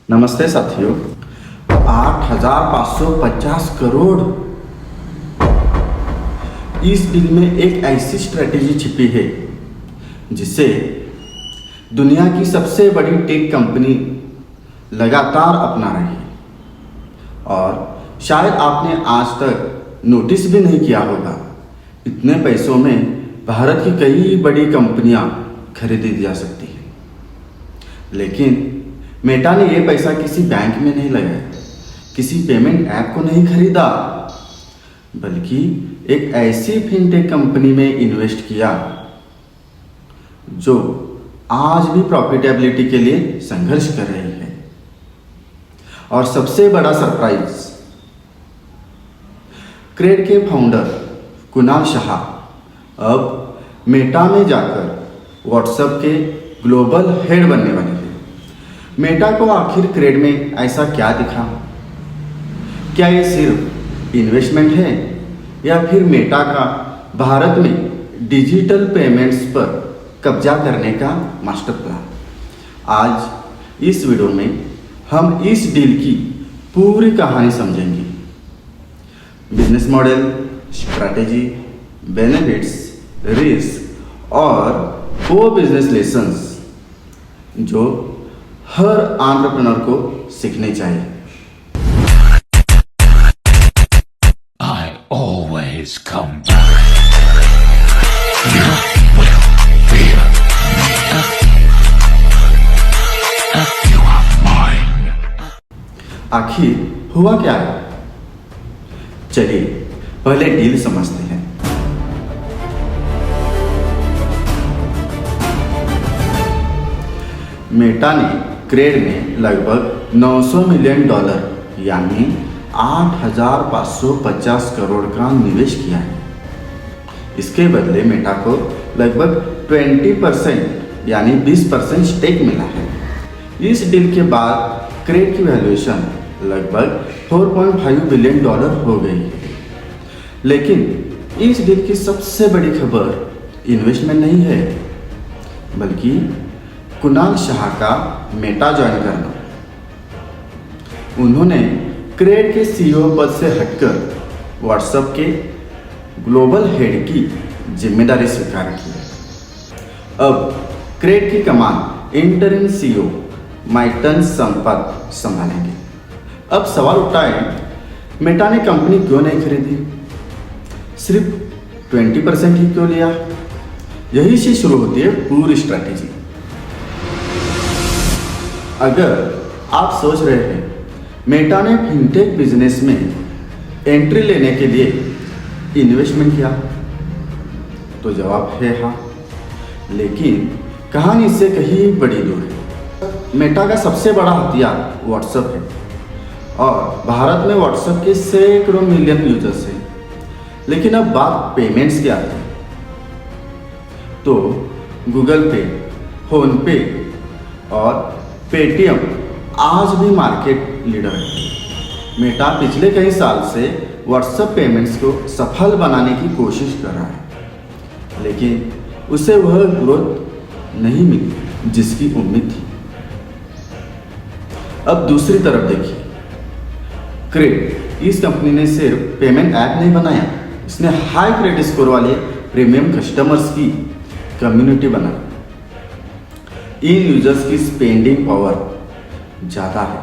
नमस्ते साथियों। 8,550 करोड़, इस डील में एक ऐसी स्ट्रेटेजी छिपी है जिसे दुनिया की सबसे बड़ी टेक कंपनी लगातार अपना रही है और शायद आपने आज तक नोटिस भी नहीं किया होगा। इतने पैसों में भारत की कई बड़ी कंपनियां खरीदी जा सकती हैं, लेकिन मेटा ने यह पैसा किसी बैंक में नहीं लगाया, किसी पेमेंट ऐप को नहीं खरीदा, बल्कि एक ऐसी फिनटेक कंपनी में इन्वेस्ट किया जो आज भी प्रॉफिटेबिलिटी के लिए संघर्ष कर रही है। और सबसे बड़ा सरप्राइज, क्रेड के फाउंडर कुणाल शाह अब मेटा में जाकर व्हाट्सएप के ग्लोबल हेड बनने वाले हैं। मेटा को आखिर क्रेड में ऐसा क्या दिखा? क्या ये सिर्फ इन्वेस्टमेंट है या फिर मेटा का भारत में डिजिटल पेमेंट्स पर कब्जा करने का मास्टर प्लान? आज इस वीडियो में हम इस डील की पूरी कहानी समझेंगे। Business model, strategy, benefits, risk और वो बिजनेस लेसन्स जो हर एंटरप्रेन्योर को सीखने चाहिए। I always come back. You will fear me. You are mine. आखिर हुआ क्या है? चलिए पहले डील समझते हैं। मेटा ने क्रेड में लगभग $900 मिलियन यानी 8,550 करोड़ का निवेश किया है। इसके बदले मेटा को लगभग 20% यानी 20% स्टेक मिला है। इस डील के बाद क्रेड की वैल्यूएशन लगभग $4.5 बिलियन हो गई है। लेकिन इस डील की सबसे बड़ी खबर इन्वेस्टमेंट नहीं है, बल्कि कुणाल शाह का मेटा ज्वाइन करना। उन्होंने क्रेड के सीईओ पद से हटकर व्हाट्सएप के ग्लोबल हेड की जिम्मेदारी स्वीकार की। अब क्रेड की कमान इंटरिम सीईओ माइटन संपत संभालेंगे। अब सवाल उठता है, मेटा ने कंपनी क्यों नहीं खरीदी? सिर्फ 20% ही क्यों लिया? यही से शुरू होती है पूरी स्ट्रैटेजी। अगर आप सोच रहे हैं मेटा ने फिनटेक बिजनेस में एंट्री लेने के लिए इन्वेस्टमेंट किया, तो जवाब है हाँ, लेकिन कहानी इससे कहीं बड़ी दूर है। मेटा का सबसे बड़ा हथियार व्हाट्सएप है और भारत में व्हाट्सएप के सैकड़ों मिलियन यूजर्स हैं। लेकिन अब बात पेमेंट्स की आती है तो गूगल पे, फोन पे और पेटीएम आज भी मार्केट लीडर है। मेटा पिछले कई साल से व्हाट्सएप पेमेंट्स को सफल बनाने की कोशिश कर रहा है, लेकिन उसे वह ग्रोथ नहीं मिली जिसकी उम्मीद थी। अब दूसरी तरफ देखिए, क्रेड इस कंपनी ने सिर्फ पेमेंट ऐप नहीं बनाया, इसने हाई क्रेडिट स्कोर वाले प्रीमियम कस्टमर्स की कम्युनिटी बनाई। इन यूजर्स की स्पेंडिंग पावर ज़्यादा है,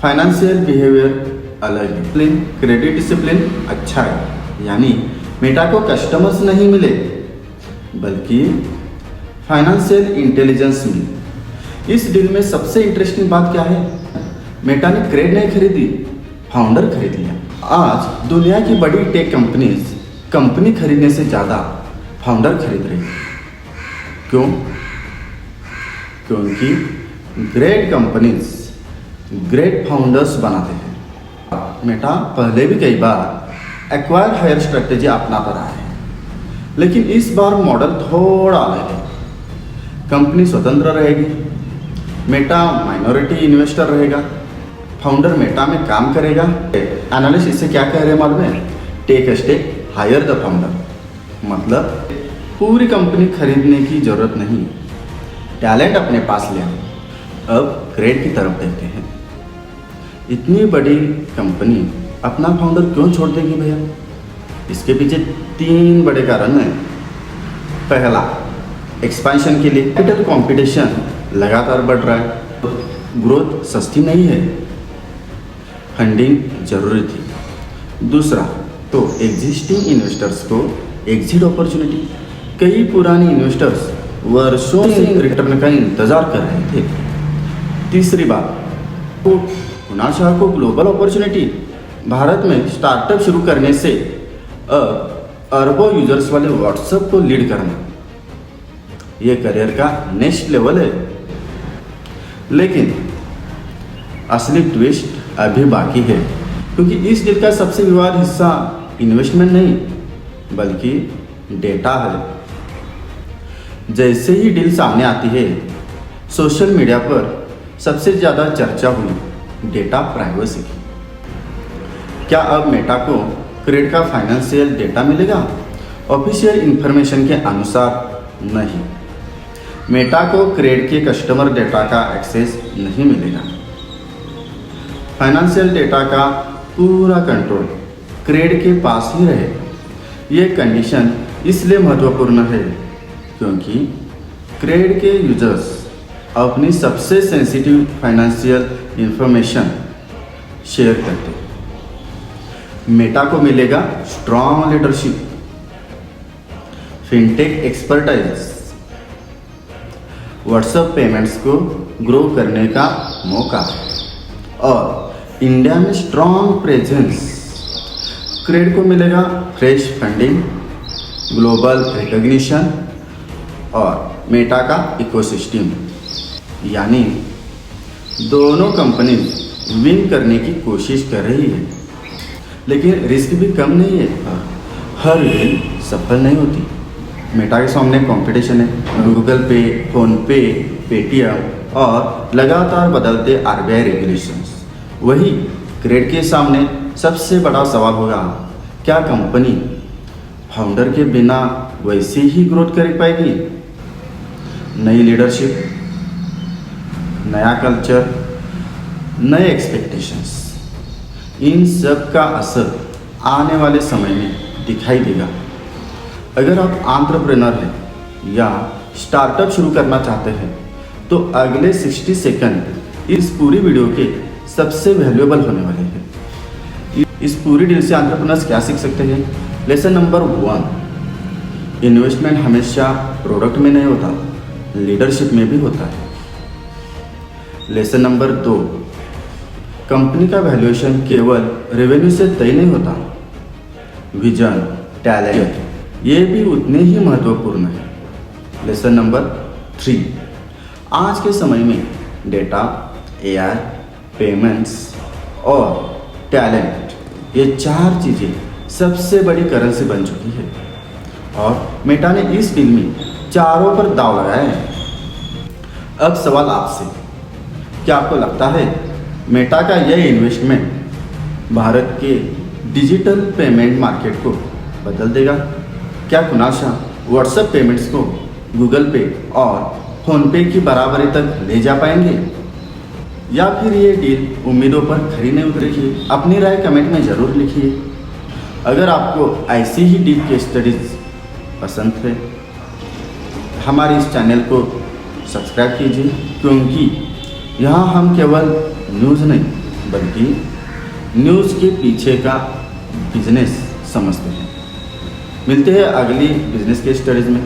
फाइनेंशियल बिहेवियर अलग है, क्रेडिट डिसिप्लिन अच्छा है। यानी मेटा को कस्टमर्स नहीं मिले बल्कि फाइनेंशियल इंटेलिजेंस मिली। इस डील में सबसे इंटरेस्टिंग बात क्या है? मेटा ने क्रेड नहीं खरीदी, फाउंडर खरीद लिया। आज दुनिया की बड़ी टेक कंपनीज कंपनी खरीदने से ज़्यादा फाउंडर खरीद रही है। क्यों? क्योंकि ग्रेट कंपनीज ग्रेट फाउंडर्स बनाते हैं। मेटा पहले भी कई बार एक्वायर हायर स्ट्रेटेजी अपनाता रहा है, लेकिन इस बार मॉडल थोड़ा अलग है। कंपनी स्वतंत्र रहेगी, मेटा माइनॉरिटी इन्वेस्टर रहेगा, फाउंडर मेटा में काम करेगा। एनालिस्ट इससे क्या कह रहे हैं मालूम है? Take a stake, hire the founder. मतलब पूरी कंपनी खरीदने की जरूरत नहीं, टैलेंट अपने पास ले आओ। अब क्रेड की तरफ देखते हैं। इतनी बड़ी कंपनी अपना फाउंडर क्यों छोड़ देगी भैया? इसके पीछे 3 बड़े कारण हैं। पहला, एक्सपेंशन के लिए कैपिटल कंपटीशन लगातार बढ़ रहा है, ग्रोथ सस्ती नहीं है, फंडिंग जरूरी थी। दूसरा, तो एग्जिस्टिंग इन्वेस्टर्स को एग्जिट अपॉर्चुनिटी, कई पुराने इन्वेस्टर्स वर्षों से रिटर्न का इंतजार कर रहे थे। तीसरी बात, तो कुणाल शाह को ग्लोबल अपॉर्चुनिटी, भारत में स्टार्टअप शुरू करने से अरबों यूजर्स वाले व्हाट्सएप को लीड करना, ये करियर का नेक्स्ट लेवल है। लेकिन असली ट्विस्ट अभी बाकी है, क्योंकि इस डील का सबसे विवाद हिस्सा इन्वेस्टमेंट नहीं बल्कि डेटा है। जैसे ही डील सामने आती है, सोशल मीडिया पर सबसे ज़्यादा चर्चा हुई डेटा प्राइवेसी की। क्या अब मेटा को क्रेड का फाइनेंशियल डेटा मिलेगा? ऑफिशियल इंफॉर्मेशन के अनुसार नहीं, मेटा को क्रेड के कस्टमर डेटा का एक्सेस नहीं मिलेगा। फाइनेंशियल डेटा का पूरा कंट्रोल क्रेड के पास ही रहे। ये कंडीशन इसलिए महत्वपूर्ण है क्योंकि क्रेड के यूजर्स अपनी सबसे सेंसिटिव फाइनेंशियल इंफॉर्मेशन शेयर करते हैं। मेटा को मिलेगा strong leadership, fintech expertise, WhatsApp payments को ग्रो करने का मौका और इंडिया में स्ट्रॉन्ग प्रेजेंस। क्रेड को मिलेगा फ्रेश फंडिंग, ग्लोबल रिकॉग्निशन और मेटा का इकोसिस्टम। यानी दोनों कंपनी विन करने की कोशिश कर रही है, लेकिन रिस्क भी कम नहीं है। हर डील सफल नहीं होती। मेटा के सामने कंपटीशन है, गूगल पे, फोन पे, पेटीएम और लगातार बदलते आरबीआई रेगुलेशंस। वही क्रेड के सामने सबसे बड़ा सवाल होगा, क्या कंपनी फाउंडर के बिना वैसे ही ग्रोथ कर पाएगी? नई लीडरशिप, नया कल्चर, नए एक्सपेक्टेशंस, इन सब का असर आने वाले समय में दिखाई देगा। अगर आप एंटरप्रेन्योर हैं या स्टार्टअप शुरू करना चाहते हैं तो अगले 60 सेकंड इस पूरी वीडियो के सबसे वैल्यूएबल होने वाले हैं। इस पूरी डील से एंटरप्रेन्योर्स क्या सीख सकते हैं? लेसन नंबर 1, इन्वेस्टमेंट हमेशा प्रोडक्ट में नहीं होता, लीडरशिप में भी होता है। लेसन नंबर 2, कंपनी का वैल्यूएशन केवल रेवेन्यू से तय नहीं होता, विजन, टैलेंट ये भी उतने ही महत्वपूर्ण है। लेसन नंबर 3, आज के समय में डेटा, एआई, पेमेंट्स और टैलेंट ये 4 चीज़ें सबसे बड़ी करेंसी बन चुकी है और मेटा ने इस डील में चारों पर दाव लगाया है। अब सवाल आपसे, क्या आपको लगता है मेटा का यह इन्वेस्टमेंट भारत के डिजिटल पेमेंट मार्केट को बदल देगा? क्या कुणाल शाह व्हाट्सएप पेमेंट्स को गूगल पे और फ़ोनपे की बराबरी तक ले जा पाएंगे, या फिर ये डील उम्मीदों पर खरी नहीं उतरेगी? अपनी राय कमेंट में ज़रूर लिखिए। अगर आपको ऐसी ही डीप केस स्टडीज़ पसंद है, हमारे इस चैनल को सब्सक्राइब कीजिए, क्योंकि यहाँ हम केवल न्यूज़ नहीं बल्कि न्यूज़ के पीछे का बिजनेस समझते हैं। मिलते हैं अगली बिजनेस के स्टडीज़ में।